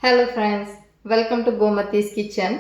Hello friends, welcome to Gomathi's Kitchen.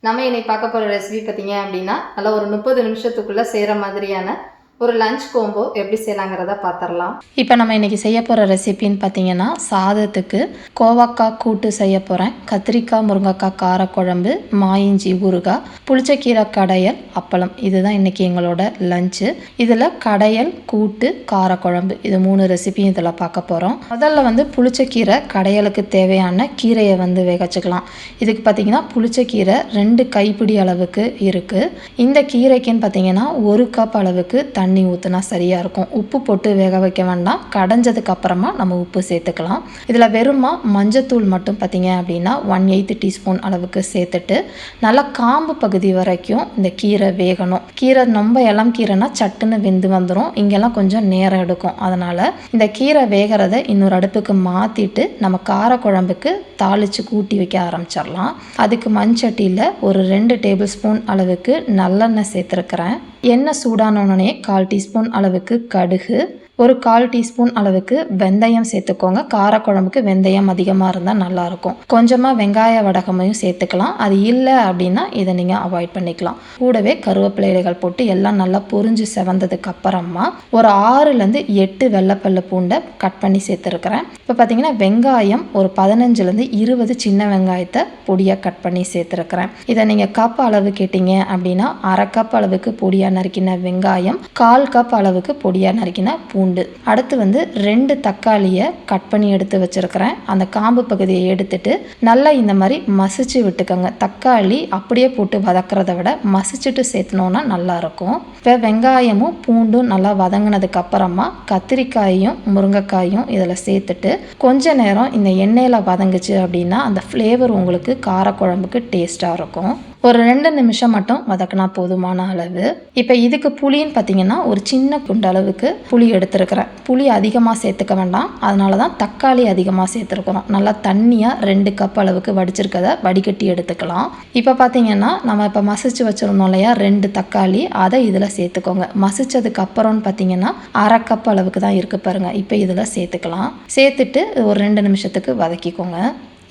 நம்ம இன்னைக்கு பார்க்க போற ரெசிபி பாத்தீங்க அப்படினா நல்ல ஒரு 30 நிமிஷத்துக்குள்ள செய்யற மாதிரியான ஒரு லஞ்ச் கோம்போ எப்படி செய்யலாம்ங்கறத பாத்தறலாம். இப்போ நம்ம இன்னைக்கு செய்ய போற ரெசிபின்னு பாத்தீங்கன்னா சாதத்துக்கு கோவக்காய் கூட்டு செய்ய போறேன். கத்திரிக்காய் முருங்கைக்காய் கார குழம்பு, மாயிஞ்சி ஊறுகாய், புளிச்சக்கீரை கடayal, அப்பளம். இதுதான் இன்னைக்கு எங்களோட லஞ்ச். இதுல கடayal, கூட்டு, கார குழம்பு இது மூணு ரெசிபி இதெல்லாம் பார்க்க போறோம். முதல்ல வந்து புளிச்சக்கீரை கடayalக்கு தேவையான கீரையை வந்து வேக வச்சுக்கலாம். இதுக்கு பாத்தீங்கன்னா புளிச்சக்கீரை 2 கைப்பிடி அளவுக்கு இருக்கு. இந்த கீரைக்குன்னு பாத்தீங்கன்னா 1 கப் அளவுக்கு தண்ணி ஊற்றினா சரியாக இருக்கும். உப்பு போட்டு வேக வைக்க வேண்டாம். கடைஞ்சதுக்கு அப்புறமா நம்ம உப்பு சேர்த்துக்கலாம். இதில் வெறுமா மஞ்சத்தூள் மட்டும் பார்த்தீங்க அப்படின்னா 1/8 டீஸ்பூன் அளவுக்கு சேர்த்துட்டு நல்லா காம்பு பகுதி வரைக்கும் இந்த கீரை வேகணும். கீரை ரொம்ப இளம் கீரைனா சட்டுன்னு வெந்து வந்துடும். இங்கெல்லாம் கொஞ்சம் நேரம் எடுக்கும். அதனால் இந்த கீரை வேகிறத இன்னொரு அடுப்புக்கு மாற்றிட்டு நம்ம கார குழம்புக்கு தாளித்து கூட்டி வைக்க ஆரம்பிச்சிடலாம். அதுக்கு மண்சட்டியில் ஒரு 2 டேபிள் ஸ்பூன் அளவுக்கு நல்லெண்ணெய் சேர்த்துருக்கிறேன். எண்ணெய் சூடானோடனே 1/4 டீஸ்பூன் அளவுக்கு கடுகு, ஒரு 1/4 டீஸ்பூன் அளவுக்கு வெந்தயம் சேர்த்துக்கோங்க. காரக்குழம்புக்கு வெந்தயம் அதிகமாக இருந்தால் நல்லாயிருக்கும். கொஞ்சமாக வெங்காய வடகமையும் சேர்த்துக்கலாம். அது இல்லை அப்படின்னா இதை நீங்கள் அவாய்ட் பண்ணிக்கலாம். கூடவே கருவேப்பிலை இலைகள் போட்டு எல்லாம் நல்லா பொரிஞ்சு செவந்ததுக்கு அப்புறமா ஒரு 6லேருந்து 8 வெள்ளைப்பல்லு பூண்டை கட் பண்ணி சேர்த்துருக்கிறேன். இப்போ பார்த்தீங்கன்னா வெங்காயம் ஒரு 15லேருந்து 20 சின்ன வெங்காயத்தை பொடியாக கட் பண்ணி சேர்த்துருக்கிறேன். இதை நீங்கள் கப் அளவு கேட்டிங்க அப்படின்னா 1/2 கப் அளவுக்கு பொடியாக நறுக்கின வெங்காயம், 1/4 கப் அளவுக்கு பொடியாக நறுக்கின பூண்டு. அடுத்து வந்து 2 தக்காளியை கட் பண்ணி எடுத்து வச்சிருக்கிறேன். அந்த காம்பு பகுதியை எடுத்துட்டு நல்லா இந்த மாதிரி மசிச்சு விட்டுக்கோங்க. தக்காளி அப்படியே போட்டு வதக்கிறத விட மசிச்சுட்டு சேர்த்தனோன்னா நல்லா இருக்கும். இப்போ வெங்காயமும் பூண்டும் நல்லா வதங்கினதுக்கு அப்புறமா கத்திரிக்காயும் முருங்கைக்காயும் இதில் சேர்த்துட்டு கொஞ்ச நேரம் இந்த எண்ணெயில் வதங்குச்சு அப்படின்னா அந்த ஃப்ளேவர் உங்களுக்கு காரக்குழம்புக்கு டேஸ்ட்டாக இருக்கும். ஒரு 2 நிமிஷம் மட்டும் வதக்கினா போதுமான அளவு. இப்போ இதுக்கு புளின்னு பார்த்தீங்கன்னா ஒரு சின்ன குண்டு அளவுக்கு புளி எடுத்துருக்கிறேன். புளி அதிகமாக சேர்த்துக்க வேண்டாம். அதனால தான் தக்காளி அதிகமாக சேர்த்துருக்குறோம். நல்லா தண்ணியாக 2 கப் அளவுக்கு வடிச்சிருக்கதை வடிகட்டி எடுத்துக்கலாம். இப்போ பார்த்தீங்கன்னா நம்ம இப்போ மசிச்சு வச்சுருந்தோம் இல்லையா 2 தக்காளி, அதை இதில் சேர்த்துக்கோங்க. மசிச்சதுக்கு அப்புறம்னு பார்த்தீங்கன்னா 1/2 கப் அளவுக்கு தான் இருக்குது பாருங்கள். இப்போ இதில் சேர்த்துக்கலாம். சேர்த்துட்டு ஒரு 2 நிமிஷத்துக்கு வதக்கிக்கோங்க.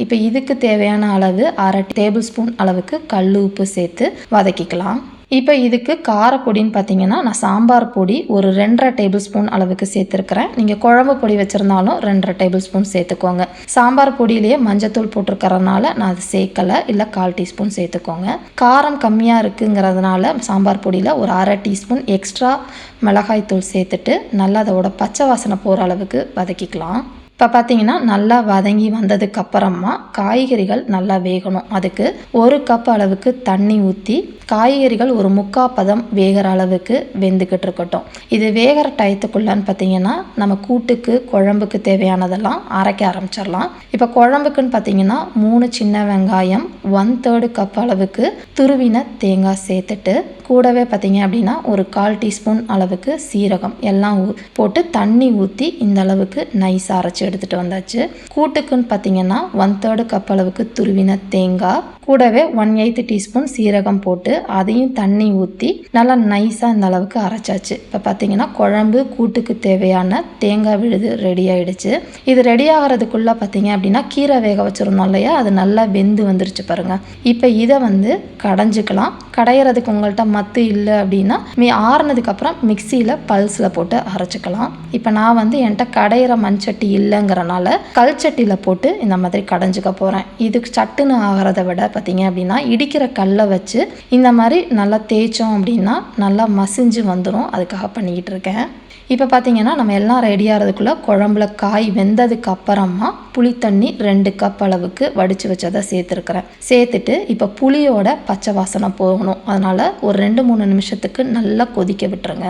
இப்போ இதுக்கு தேவையான அளவு 1/2 டேபிள் ஸ்பூன் அளவுக்கு கல் உப்பு சேர்த்து வதக்கிக்கலாம். இப்போ இதுக்கு காரப்பொடின்னு பார்த்தீங்கன்னா நான் சாம்பார் பொடி ஒரு 2.5 டேபிள் ஸ்பூன் அளவுக்கு சேர்த்துருக்கிறேன். நீங்கள் குழம்பு பொடி வச்சுருந்தாலும் 2.5 டேபிள் ஸ்பூன் சேர்த்துக்கோங்க. சாம்பார் பொடியிலேயே மஞ்சத்தூள் போட்டிருக்கறனால நான் அது சேர்க்கலை. இல்லை 1/4 டீஸ்பூன் சேர்த்துக்கோங்க. காரம் கம்மியாக இருக்குங்கிறதுனால சாம்பார் பொடியில் ஒரு 1/2 டீஸ்பூன் எக்ஸ்ட்ரா மிளகாய் தூள் சேர்த்துட்டு நல்லா அதோட பச்சை வாசனை போகிற அளவுக்கு வதக்கிக்கலாம். இப்போ பார்த்தீங்கன்னா நல்லா வதங்கி வந்ததுக்கு அப்புறமா காய்கறிகள் நல்லா வேகணும். அதுக்கு 1 கப் அளவுக்கு தண்ணி ஊற்றி காய்கறிகள் ஒரு 3/4 பதம் வேகிற அளவுக்கு வெந்துக்கிட்டு இருக்கட்டும். இது வேகிற டயத்துக்குள்ளான்னு பார்த்தீங்கன்னா நம்ம கூட்டுக்கு குழம்புக்கு தேவையானதெல்லாம் அரைக்க ஆரம்பிச்சிடலாம். இப்போ குழம்புக்குன்னு பார்த்தீங்கன்னா 3 சின்ன வெங்காயம், 1/3 கப் அளவுக்கு துருவின தேங்காய் சேர்த்துட்டு கூடவே பார்த்தீங்க அப்படின்னா ஒரு 1/4 டீஸ்பூன் அளவுக்கு சீரகம் எல்லாம் போட்டு தண்ணி ஊற்றி இந்த அளவுக்கு நைஸாக அரைச்சி எடுத்துகிட்டு வந்தாச்சு. கூட்டுக்குன்னு பார்த்தீங்கன்னா 1/3 கப் அளவுக்கு துருவின தேங்காய், கூடவே 1/8 டீஸ்பூன் சீரகம் போட்டு அதையும் தண்ணி ஊற்றி நல்லா நைஸாக இந்த அளவுக்கு அரைச்சாச்சு. இப்போ பார்த்தீங்கன்னா குழம்பு கூட்டுக்கு தேவையான தேங்காய் விழுது ரெடி ஆகிடுச்சு. இது ரெடி ஆகிறதுக்குள்ளே பார்த்தீங்க அப்படின்னா கீரை வேக வச்சுருந்தோம் இல்லையா, அது நல்லா வெந்து வந்துருச்சு பாருங்கள். இப்போ இதை வந்து கடைஞ்சிக்கலாம். கடையிறதுக்கு உங்கள்கிட்ட மத்து இல்லை அப்படின்னா ஆறுனதுக்கப்புறம் மிக்சியில் பல்ஸில் போட்டு அரைச்சிக்கலாம். இப்போ நான் வந்து என்கிட்ட கடையிற மண்சட்டி இல்லைங்கிறனால கல்சட்டியில் போட்டு இந்த மாதிரி கடைஞ்சிக்க போகிறேன். இதுக்கு சட்டுன்னு ஆகிறத விட பார்த்தீங்க அப்படின்னா இடிக்கிற கல்லை வச்சு இந்த மாதிரி நல்லா தேய்ச்சோம் அப்படின்னா நல்லா மசிஞ்சு வந்துடும். அதுக்காக பண்ணிக்கிட்டு இருக்கேன். இப்போ பார்த்தீங்கன்னா நம்ம எல்லாம் ரெடி ஆகிறதுக்குள்ளே குழம்புல காய் வெந்ததுக்கு அப்புறமா புளி தண்ணி 2 கப் அளவுக்கு வடித்து வச்சதை சேர்த்துருக்குறேன். சேர்த்துட்டு இப்போ புளியோட பச்சை வாசனை போகணும். அதனால் ஒரு 2-3 நிமிஷத்துக்கு நல்லா கொதிக்க விட்டுருங்க.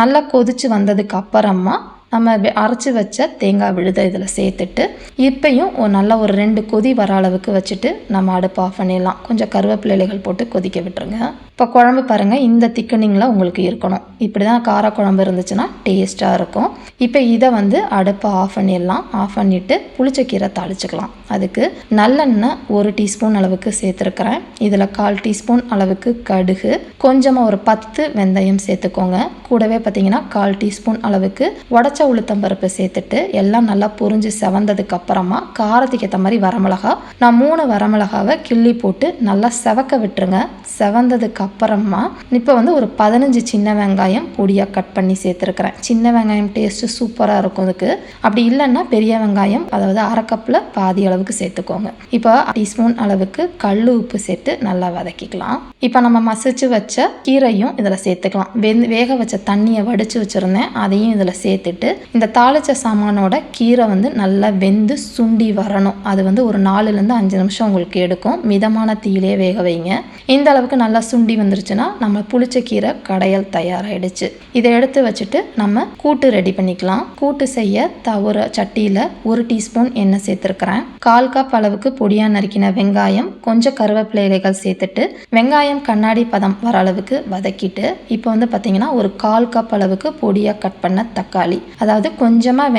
நல்லா கொதித்து வந்ததுக்கு அப்புறமா நம்ம அரைச்சி வச்ச தேங்காய் விழுதை இதில் சேர்த்துட்டு இப்பையும் நல்லா ஒரு 2 கொதி வர அளவுக்கு வச்சுட்டு நம்ம அடுப்பு ஆஃப் பண்ணிடலாம். கொஞ்சம் கருவேப்பிலை இலைகள் போட்டு கொதிக்க விட்டுருங்க. இப்போ குழம்பு பாருங்கள், இந்த திக்கனிங்கில் உங்களுக்கு இருக்கணும். இப்படி தான் காரக்குழம்பு இருந்துச்சுன்னா டேஸ்ட்டாக இருக்கும். இப்போ இதை வந்து அடுப்பை ஆஃப் பண்ணிடலாம். ஆஃப் பண்ணிவிட்டு புளிச்சக்கீரை தாளிச்சுக்கலாம். அதுக்கு நல்லெண்ணெய் 1 டீஸ்பூன் அளவுக்கு சேர்த்துருக்கிறேன். இதில் 1/4 டீஸ்பூன் அளவுக்கு கடுகு, கொஞ்சமாக ஒரு 10 வெந்தயம் சேர்த்துக்கோங்க. கூடவே பார்த்தீங்கன்னா 1/4 டீஸ்பூன் அளவுக்கு உடச்ச உளுத்தம்பருப்பு சேர்த்துட்டு எல்லாம் நல்லா பொரிஞ்சு செவந்ததுக்கு அப்புறமா காரத்துக்கு ஏற்ற மாதிரி வரமிளகா, நான் 3 வரமிளகாவை கிள்ளி போட்டு நல்லா செவக்க விட்டுருங்க. செவந்ததுக்கு அப்புறமா இப்போ வந்து ஒரு 15 சின்ன வெங்காயம் பொடியாக கட் பண்ணி சேர்த்துருக்கிறேன். சின்ன வெங்காயம் டேஸ்ட்டு சூப்பராக இருக்கும் அதுக்கு. அப்படி இல்லைன்னா பெரிய வெங்காயம், அதாவது 1/2 கப்பில் பாதி அளவுக்கு சேர்த்துக்கோங்க. இப்போ டீஸ்பூன் அளவுக்கு கல் உப்பு சேர்த்து நல்லா வதக்கிக்கலாம். இப்போ நம்ம மசிச்சு வச்ச கீரையும் இதில் சேர்த்துக்கலாம். வேக வச்ச தண்ணியை வடித்து வச்சுருந்தேன், அதையும் இதில் சேர்த்துட்டு இந்த தாளிச்ச சாமானோட கீரை வந்து நல்லா வெந்து சுண்டி வரணும். அது வந்து ஒரு 4லேருந்து 5 நிமிஷம் உங்களுக்கு எடுக்கும். மிதமான தீயிலே வேக வைங்க. இந்த அளவுக்கு நல்லா சுண்டி வந்துருச்சுன்னா நம்ம புளிச்ச கீரை கடையல் தயாராகிடுச்சு. இதை எடுத்து வச்சுட்டு நம்ம கூட்டு ரெடி பண்ணிக்கலாம். கூட்டு செய்ய ஒரு சட்டியில் 1 டீஸ்பூன் எண்ணெய் சேர்த்துருக்கிறேன். 1/4 கப் அளவுக்கு பொடியாக நறுக்கின வெங்காயம், கொஞ்சம் கருவேப்பிலை இலைகள் சேர்த்துட்டு வெங்காயம் கண்ணாடி பதம் வர அளவுக்கு வதக்கிட்டு இப்போ வந்து பார்த்தீங்கன்னா ஒரு 1/4 கப் அளவுக்கு பொடியாக கட் பண்ண தக்காளி, அதாவது கொஞ்சமாக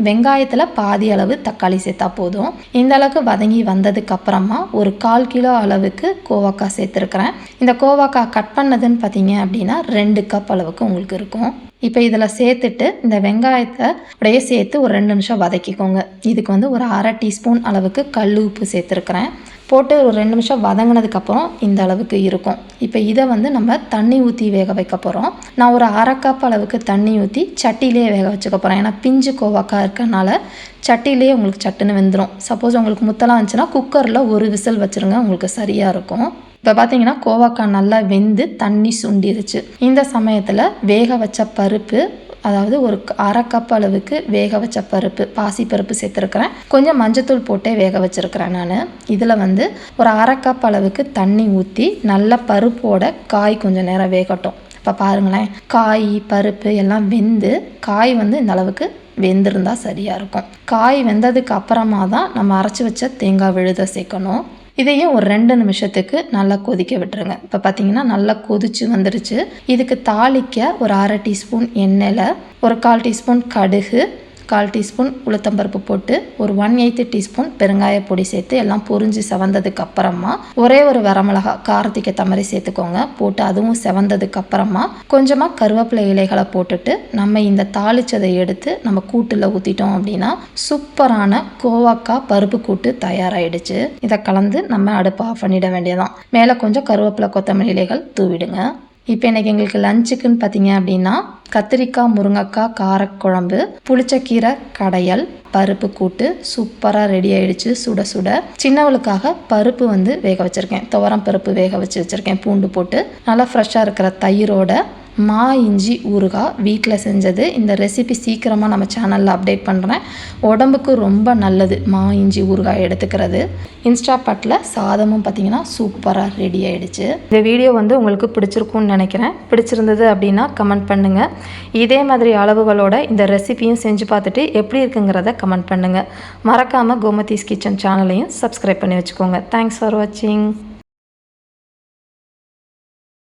வெங்காயத்தில் பாதி அளவு தக்காளி சேர்த்தா போதும். இந்த அளவுக்கு வதங்கி வந்ததுக்கு அப்புறமா ஒரு 1/4 கிலோ அளவுக்கு கோவக்காய் சேர்த்துருக்கிறேன். இந்த கோவக்காய் கட் பண்ணதுன்னு பார்த்தீங்க அப்படின்னா 2 கப் அளவுக்கு உங்களுக்கு இருக்கும். இப்போ இதில் சேர்த்துட்டு இந்த வெங்காயத்தை அப்படியே சேர்த்து ஒரு 2 நிமிஷம் வதக்கிக்கோங்க. இதுக்கு வந்து ஒரு 1/2 டீஸ்பூன் அளவுக்கு கல் உப்பு சேர்த்துருக்கிறேன். போட்டு ஒரு 2 நிமிஷம் வதங்கினதுக்கப்புறம் இந்த அளவுக்கு இருக்கும். இப்போ இதை வந்து நம்ம தண்ணி ஊற்றி வேக வைக்க போகிறோம். நான் ஒரு 1/2 கப் அளவுக்கு தண்ணி ஊற்றி சட்டிலே வேக வச்சுக்க போகிறேன். ஏன்னா பிஞ்சு கோவக்காய் இருக்கனால சட்டிலே உங்களுக்கு சட்டுன்னு வெந்துடும். சப்போஸ் உங்களுக்கு முத்தலாம் இருந்துச்சுன்னா குக்கரில் 1 விசில் வச்சுருங்க, உங்களுக்கு சரியாக இருக்கும். இப்போ பார்த்தீங்கன்னா கோவக்காய் நல்லா வெந்து தண்ணி சுண்டிருச்சு. இந்த சமயத்தில் வேக வச்ச பருப்பு, அதாவது ஒரு 1/2 கப் அளவுக்கு வேக வச்ச பருப்பு, பாசி பருப்பு சேர்த்துருக்கிறேன். கொஞ்சம் மஞ்சத்தூள் போட்டே வேக வச்சுருக்கிறேன் நான். இதில் வந்து ஒரு 1/2 கப் அளவுக்கு தண்ணி ஊற்றி நல்ல பருப்போட காய் கொஞ்சம் நேரம் வேகட்டும். இப்போ பாருங்களேன், காய் பருப்பு எல்லாம் வெந்து காய் வந்து இந்த அளவுக்கு வெந்திருந்தால் சரியாக இருக்கும். காய் வெந்ததுக்கு அப்புறமா தான் நம்ம அரைச்சி வச்ச தேங்காய் விழுத சேர்க்கணும். இதையும் ஒரு 2 நிமிஷத்துக்கு நல்லா கொதிக்க விட்டுருங்க. இப்போ பார்த்தீங்கன்னா நல்லா கொதிச்சு வந்துருச்சு. இதுக்கு தாளிக்க ஒரு 1/2 டீஸ்பூன் எண்ணெயில் ஒரு 1/4 டீஸ்பூன் கடுகு, 1/4 டீஸ்பூன் உளுத்தம்பருப்பு போட்டு ஒரு 1/8 டீஸ்பூன் பெருங்காய பொடி சேர்த்து எல்லாம் பொரிஞ்சு செவந்ததுக்கு அப்புறமா ஒரே ஒரு வரமிளகா காரத்துக்கு ஏற்ற மாதிரி சேர்த்துக்கோங்க. போட்டு அதுவும் செவந்ததுக்கு அப்புறமா கொஞ்சமாக கருவேப்பிலை இலைகளை போட்டுட்டு நம்ம இந்த தாளிச்சதை எடுத்து நம்ம கூட்டில் ஊற்றிட்டோம் அப்படின்னா சூப்பரான கோவக்காய் பருப்பு கூட்டு தயாராகிடுச்சு. இதை கலந்து நம்ம அடுப்பை ஆஃப் பண்ணிட வேண்டியதான். மேலே கொஞ்சம் கருவேப்பிலை கொத்தமல்லி இலைகள் தூவிடுங்க. இப்போ இன்றைக்கி எங்களுக்கு லஞ்சுக்குன்னு பார்த்தீங்க அப்படின்னா கத்திரிக்காய் முருங்கைக்காய் காரக்குழம்பு, புளிச்சக்கீரை கடையல், பருப்பு கூட்டு சூப்பராக ரெடி ஆகிடுச்சு. சுட சுட சின்னவளுக்காக பருப்பு வந்து வேக வச்சுருக்கேன். துவரம் பருப்பு வேக வச்சுருக்கேன் பூண்டு போட்டு. நல்லா ஃப்ரெஷ்ஷாக இருக்கிற தயிரோட இஞ்சி ஊறுகாய் வீட்டில் செஞ்சது. இந்த ரெசிபி சீக்கிரமாக நம்ம சேனலில் அப்டேட் பண்ணுறேன். உடம்புக்கு ரொம்ப நல்லது இஞ்சி ஊறுகாய் எடுத்துக்கிறது. இன்ஸ்டாபாட்டில் சாதமும் பார்த்திங்கன்னா சூப்பராக ரெடி ஆகிடுச்சு. இந்த வீடியோ வந்து உங்களுக்கு பிடிச்சிருக்கும்னு நினைக்கிறேன். பிடிச்சிருந்தது அப்படின்னா கமெண்ட் பண்ணுங்கள். இதே மாதிரி அளவுகளோட இந்த ரெசிபியும் செஞ்சு பார்த்துட்டு எப்படி இருக்குங்கிறத கமெண்ட் பண்ணுங்கள். மறக்காமல் கோமதிஸ் கிச்சன் சேனலையும் சப்ஸ்கிரைப் பண்ணி வச்சுக்கோங்க. தேங்க்ஸ் ஃபார் வாட்சிங்.